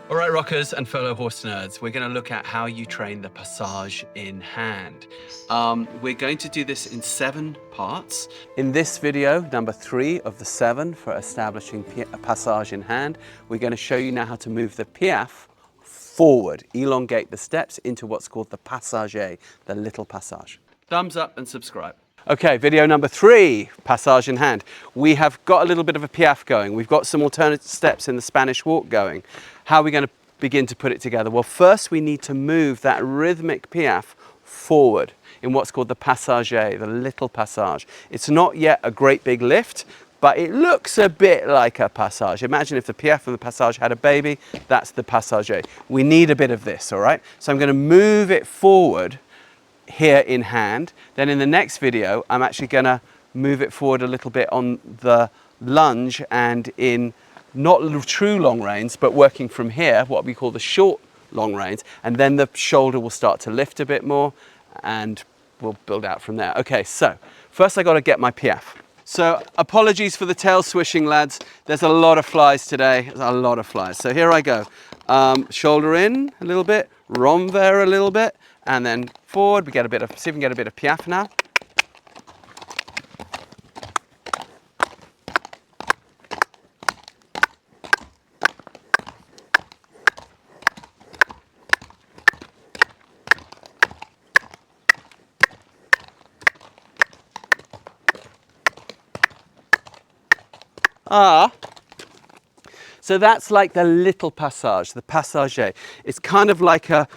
All right, rockers and fellow horse nerds, we're going to look at how you train the passage in hand. We're going to do this in 7 parts. In this video, number 3 of the 7 for establishing a passage in hand, we're going to show you now how to move the piaffe forward, elongate the steps into what's called the passagé, the little passage. Thumbs up and subscribe. Okay, video number 3, passage in hand. We have got a little bit of a piaffe going. We've got some alternate steps in the Spanish walk going. How are we going to begin to put it together? Well, first we need to move that rhythmic piaffe forward in what's called the passagé, the little passage. It's not yet a great big lift, but it looks a bit like a passage. Imagine if the piaffe and the passage had a baby, that's the passagé. We need a bit of this, all right? So I'm going to move it forward here in hand. Then in the next video, I'm actually going to move it forward a little bit on the lunge and in not true long reins, but working from here, what we call the short long reins. And then the shoulder will start to lift a bit more and we'll build out from there. Okay, so first I got to get my piaffe. So apologies for the tail swishing, lads. There's a lot of flies today, there's a lot of flies. So here I go. Shoulder in a little bit, renvers a little bit, and then forward. We get a bit of, see if we can get a bit of piaffe now. So that's like the little passage, the passagé. It's kind of like a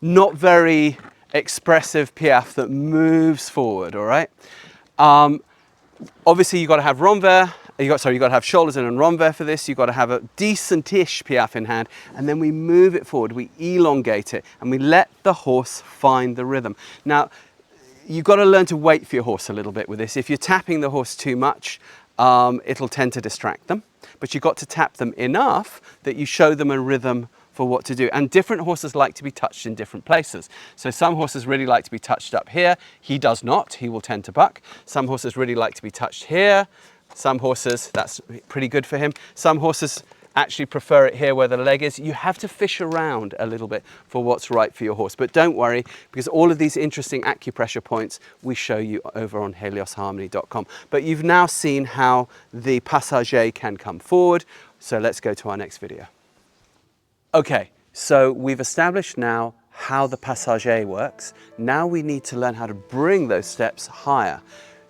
not very expressive piaffe that moves forward, all right? Obviously you've got to have renvers, you've got to have shoulders in and renvers for this. You've got to have a decent-ish piaffe in hand, and then we move it forward, we elongate it, and we let the horse find the rhythm. Now, you've got to learn to wait for your horse a little bit with this. If you're tapping the horse too much, it'll tend to distract them, but you've got to tap them enough that you show them a rhythm for what to do. And different horses like to be touched in different places. So some horses really like to be touched up here. He does not, he will tend to buck. Some horses really like to be touched here. Some horses, that's pretty good for him. Some horses actually prefer it here where the leg is. You have to fish around a little bit for what's right for your horse. But don't worry, because all of these interesting acupressure points we show you over on heliosharmony.com. But you've now seen how the passagé can come forward. So let's go to our next video. Okay, so we've established now how the passagé works. Now we need to learn how to bring those steps higher.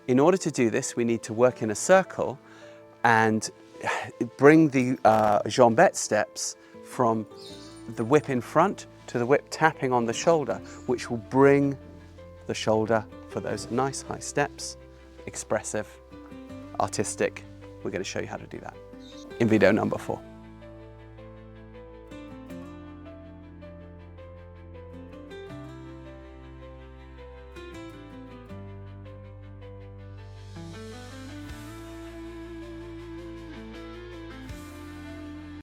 In order to do this, we need to work in a circle and bring the jambette steps from the whip in front to the whip tapping on the shoulder, which will bring the shoulder for those nice high steps, expressive, artistic. We're going to show you how to do that in video number 4.